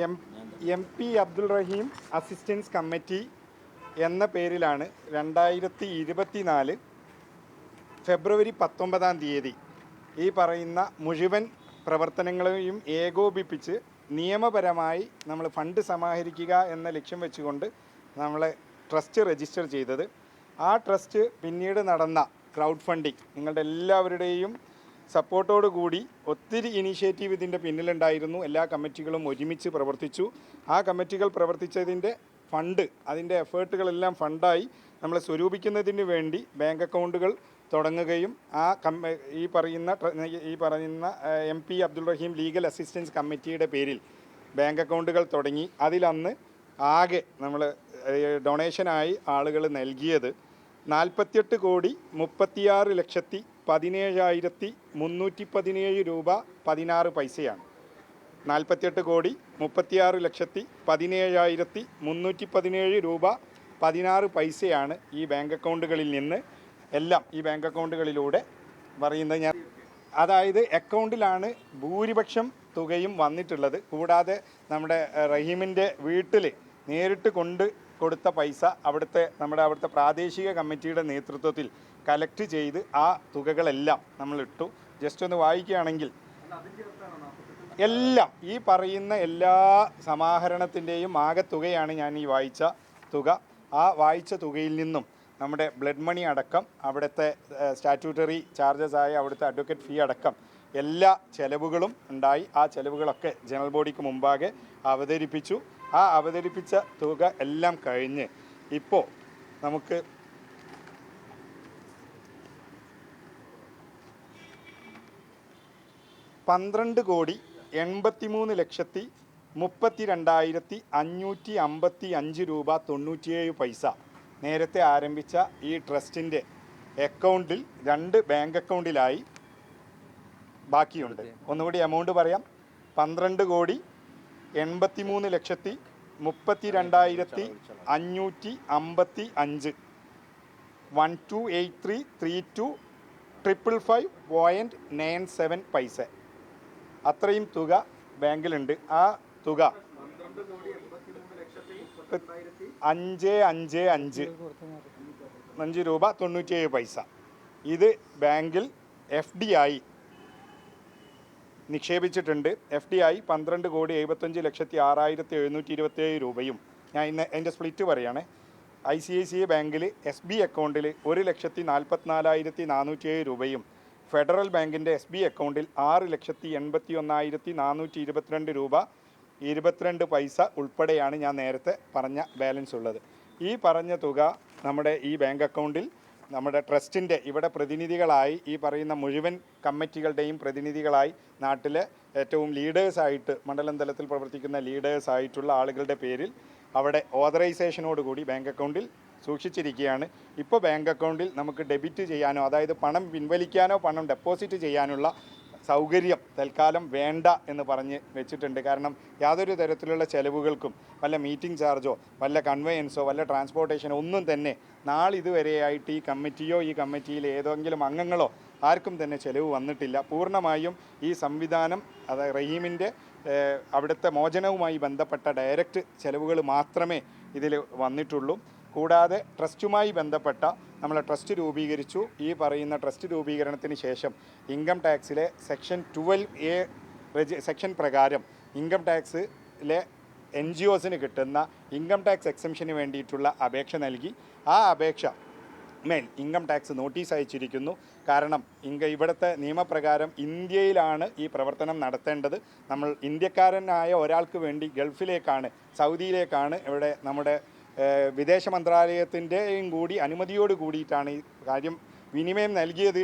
M P Abdul റഹീം assistance committee എന്ന പേരിലാണ് 2024 ഫെബ്രുവരി 19 ഈ പറയുന്ന മുഴുവൻ പ്രവർത്തനങ്ങളെയും ഏകോപിപ്പിച്ച് നിയമപരമായി നമ്മൾ ഫണ്ട് സമാഹരിക്കുക എന്ന ലക്ഷ്യം വെച്ചുകൊണ്ട് നമ്മൾ ട്രസ്റ്റ് രജിസ്റ്റർ ചെയ്തത്. ആ ട്രസ്റ്റ് പിന്നീട് നടന്ന ക്രൗഡ് ഫണ്ടിങ് നിങ്ങളുടെ എല്ലാവരുടെയും സപ്പോർട്ടോടു കൂടി ഒത്തിരി ഇനീഷ്യേറ്റീവ് ഇതിൻ്റെ പിന്നിലുണ്ടായിരുന്നു. എല്ലാ കമ്മിറ്റികളും ഒരുമിച്ച് പ്രവർത്തിച്ചു. ആ കമ്മിറ്റികൾ പ്രവർത്തിച്ചതിൻ്റെ ഫണ്ട്, അതിൻ്റെ എഫേർട്ടുകളെല്ലാം ഫണ്ടായി നമ്മൾ സ്വരൂപിക്കുന്നതിന് വേണ്ടി ബാങ്ക് അക്കൗണ്ടുകൾ തുടങ്ങുകയും ഈ പറയുന്ന എം പി അബ്ദുൾ റഹീം ലീഗൽ അസിസ്റ്റൻസ് കമ്മിറ്റിയുടെ പേരിൽ ബാങ്ക് അക്കൗണ്ടുകൾ തുടങ്ങി. അതിലന്ന് ആകെ നമ്മൾ ഡൊണേഷനായി ആളുകൾ നൽകിയത് 48,36,17,317 രൂപ 16 പൈസയാണ്. 48,36,17,317 രൂപ 16 പൈസയാണ് ഈ ബാങ്ക് അക്കൗണ്ടുകളിൽ നിന്ന് ഈ ബാങ്ക് അക്കൗണ്ടുകളിലൂടെ പറയുന്നത്. അതായത് അക്കൗണ്ടിലാണ് ഭൂരിപക്ഷം തുകയും വന്നിട്ടുള്ളത്. കൂടാതെ നമ്മുടെ റഹീമിൻ്റെ വീട്ടിൽ നേരിട്ട് കൊടുത്ത പൈസ അവിടുത്തെ പ്രാദേശിക കമ്മിറ്റിയുടെ നേതൃത്വത്തിൽ കളക്ട് ചെയ്ത് ആ തുകകളെല്ലാം നമ്മൾ ഇട്ടു. ജസ്റ്റ് ഒന്ന് വായിക്കുകയാണെങ്കിൽ എല്ലാം ഈ പറയുന്ന എല്ലാ സമാഹരണത്തിൻ്റെയും ആകെ തുകയാണ് ഞാൻ ഈ വായിച്ച തുക. ആ വായിച്ച തുകയിൽ നിന്നും നമ്മുടെ ബ്ലഡ് മണി അടക്കം, അവിടുത്തെ സ്റ്റാറ്റ്യൂട്ടറി ചാർജസ് ആയ അവിടുത്തെ അഡ്വക്കേറ്റ് ഫീ അടക്കം എല്ലാ ചെലവുകളും ഉണ്ടായി. ആ ചെലവുകളൊക്കെ ജനറൽ ബോഡിക്ക് മുമ്പാകെ അവതരിപ്പിച്ചു. ആ അവതരിപ്പിച്ച തുക എല്ലാം കഴിഞ്ഞ് ഇപ്പോൾ നമുക്ക് 12,83,32,555 രൂപ 97 പൈസ നേരത്തെ ആരംഭിച്ച ഈ ട്രസ്റ്റിൻ്റെ അക്കൗണ്ടിൽ 2 ബാങ്ക് അക്കൗണ്ടിലായി ബാക്കിയുണ്ട്. ഒന്നുകൂടി എമൗണ്ട് പറയാം. 12,83,32,555 12833255.97 പൈസ അത്രയും തുക ബാങ്കിലുണ്ട്. ആ തുക 555 രൂപ 97 പൈസ ഇത് ബാങ്കിൽ FD ആയി നിക്ഷേപിച്ചിട്ടുണ്ട്. FD ആയി 12,75,06,727 രൂപയും. ഞാൻ ഇന്ന് അതിൻ്റെ സ്പ്ലിറ്റ് പറയുകയാണ്. ICICI ബാങ്കിൽ SB അക്കൗണ്ടിൽ 1,44,407 രൂപയും, ഫെഡറൽ ബാങ്കിൻ്റെ SB അക്കൗണ്ടിൽ 6,81,422 രൂപ 22 പൈസ ഉൾപ്പെടെയാണ് ഞാൻ നേരത്തെ പറഞ്ഞ ബാലൻസ് ഉള്ളത്. ഈ പറഞ്ഞ തുക നമ്മുടെ ഈ ബാങ്ക് അക്കൗണ്ടിൽ നമ്മുടെ ട്രസ്റ്റിൻ്റെ ഇവിടെ പ്രതിനിധികളായി ഈ പറയുന്ന മുഴുവൻ കമ്മിറ്റികളുടെയും പ്രതിനിധികളായി നാട്ടിലെ ഏറ്റവും ലീഡേഴ്സായിട്ട് മണ്ഡലം തലത്തിൽ പ്രവർത്തിക്കുന്ന ലീഡേഴ്സായിട്ടുള്ള ആളുകളുടെ പേരിൽ അവിടെ ഓതറൈസേഷനോടുകൂടി ബാങ്ക് അക്കൗണ്ടിൽ സൂക്ഷിച്ചിരിക്കുകയാണ്. ഇപ്പോൾ ബാങ്ക് അക്കൗണ്ടിൽ നമുക്ക് ഡെബിറ്റ് ചെയ്യാനോ, അതായത് പണം പിൻവലിക്കാനോ പണം ഡെപ്പോസിറ്റ് ചെയ്യാനുള്ള സൗകര്യം തൽക്കാലം വേണ്ട എന്ന് പറഞ്ഞ് വെച്ചിട്ടുണ്ട്. കാരണം യാതൊരു തരത്തിലുള്ള ചെലവുകൾക്കും വല്ല മീറ്റിംഗ് ചാർജോ വല്ല കൺവെയൻസോ വല്ല ട്രാൻസ്പോർട്ടേഷനോ ഒന്നും തന്നെ നാളിതുവരെയായിട്ട് ഈ കമ്മിറ്റിയോ ഈ കമ്മിറ്റിയിലെ ഏതെങ്കിലും അംഗങ്ങളോ ആർക്കും തന്നെ ചെലവ് വന്നിട്ടില്ല. പൂർണ്ണമായും ഈ സംവിധാനം അതായത് റഹീമിൻ്റെ അവിടുത്തെ മോചനവുമായി ബന്ധപ്പെട്ട ഡയറക്റ്റ് ചെലവുകൾ മാത്രമേ ഇതിൽ വന്നിട്ടുള്ളൂ. കൂടാതെ ട്രസ്റ്റുമായി ബന്ധപ്പെട്ട നമ്മൾ ട്രസ്റ്റ് രൂപീകരിച്ചു. ഈ പറയുന്ന ട്രസ്റ്റ് രൂപീകരണത്തിന് ശേഷം ഇൻകം ടാക്സിലെ സെക്ഷൻ 12A സെക്ഷൻ പ്രകാരം ഇൻകം ടാക്സിലെ NGOസിന് കിട്ടുന്ന ഇൻകം ടാക്സ് എക്സംഷന് വേണ്ടിയിട്ടുള്ള അപേക്ഷ നൽകി. ആ അപേക്ഷ മേൽ ഇൻകം ടാക്സ് നോട്ടീസ് അയച്ചിരിക്കുന്നു. കാരണം ഇവിടുത്തെ നിയമപ്രകാരം ഇന്ത്യയിലാണ് ഈ പ്രവർത്തനം നടത്തേണ്ടത്. നമ്മൾ ഇന്ത്യക്കാരനായ ഒരാൾക്ക് വേണ്ടി ഗൾഫിലേക്കാണ്, സൗദിയിലേക്കാണ് ഇവിടെ നമ്മുടെ വിദേശ മന്ത്രാലയത്തിൻ്റെയും കൂടി അനുമതിയോട് കൂടിയിട്ടാണ് ഈ കാര്യം വിനിമയം നൽകിയത്,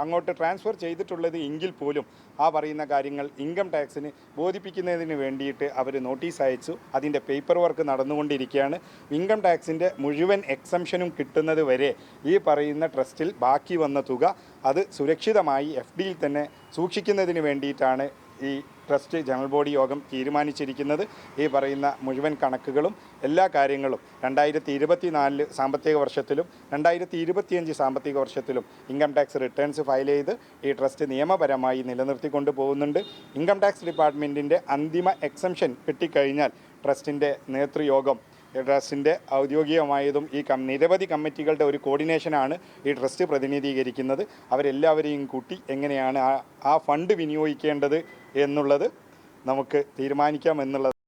അങ്ങോട്ട് ട്രാൻസ്ഫർ ചെയ്തിട്ടുള്ളത് എങ്കിൽ പോലും ആ പറയുന്ന കാര്യങ്ങൾ ഇൻകം ടാക്സിന് ബോധിപ്പിക്കുന്നതിന് വേണ്ടിയിട്ട് അവർ നോട്ടീസ് അയച്ചു. അതിൻ്റെ പേപ്പർ വർക്ക് നടന്നുകൊണ്ടിരിക്കുകയാണ്. ഇൻകം ടാക്സിൻ്റെ മുഴുവൻ എക്സംഷനും കിട്ടുന്നത് വരെ ഈ പറയുന്ന ട്രസ്റ്റിൽ ബാക്കി വന്ന തുക അത് സുരക്ഷിതമായി FDയിൽ തന്നെ സൂക്ഷിക്കുന്നതിന് വേണ്ടിയിട്ടാണ് ഈ ട്രസ്റ്റ് ജനറൽ ബോഡി യോഗം തീരുമാനിച്ചിരിക്കുന്നത് ഈ പറയുന്ന മുഴുവൻ കണക്കുകളും എല്ലാ കാര്യങ്ങളും 2024 സാമ്പത്തിക വർഷത്തിലും 2025 സാമ്പത്തിക വർഷത്തിലും ഇൻകം ടാക്സ് റിട്ടേൺസ് ഫയൽ ചെയ്ത് ഈ ട്രസ്റ്റ് നിയമപരമായി നിലനിർത്തിക്കൊണ്ട് പോകുന്നുണ്ട്. ഇൻകം ടാക്സ് ഡിപ്പാർട്ട്മെൻറ്റിൻ്റെ അന്തിമ എക്സംഷൻ കിട്ടിക്കഴിഞ്ഞാൽ ട്രസ്റ്റിൻ്റെ നേതൃയോഗം ട്രസ്റ്റിൻ്റെ ഔദ്യോഗികമായതും ഈ നിരവധി കമ്മിറ്റികളുടെ ഒരു കോർഡിനേഷനാണ് ഈ ട്രസ്റ്റ് പ്രതിനിധീകരിക്കുന്നത്. അവരെല്ലാവരെയും കൂട്ടി എങ്ങനെയാണ് ആ ഫണ്ട് വിനിയോഗിക്കേണ്ടത് എന്നുള്ളത് നമുക്ക് തീരുമാനിക്കാം എന്നുള്ളത്.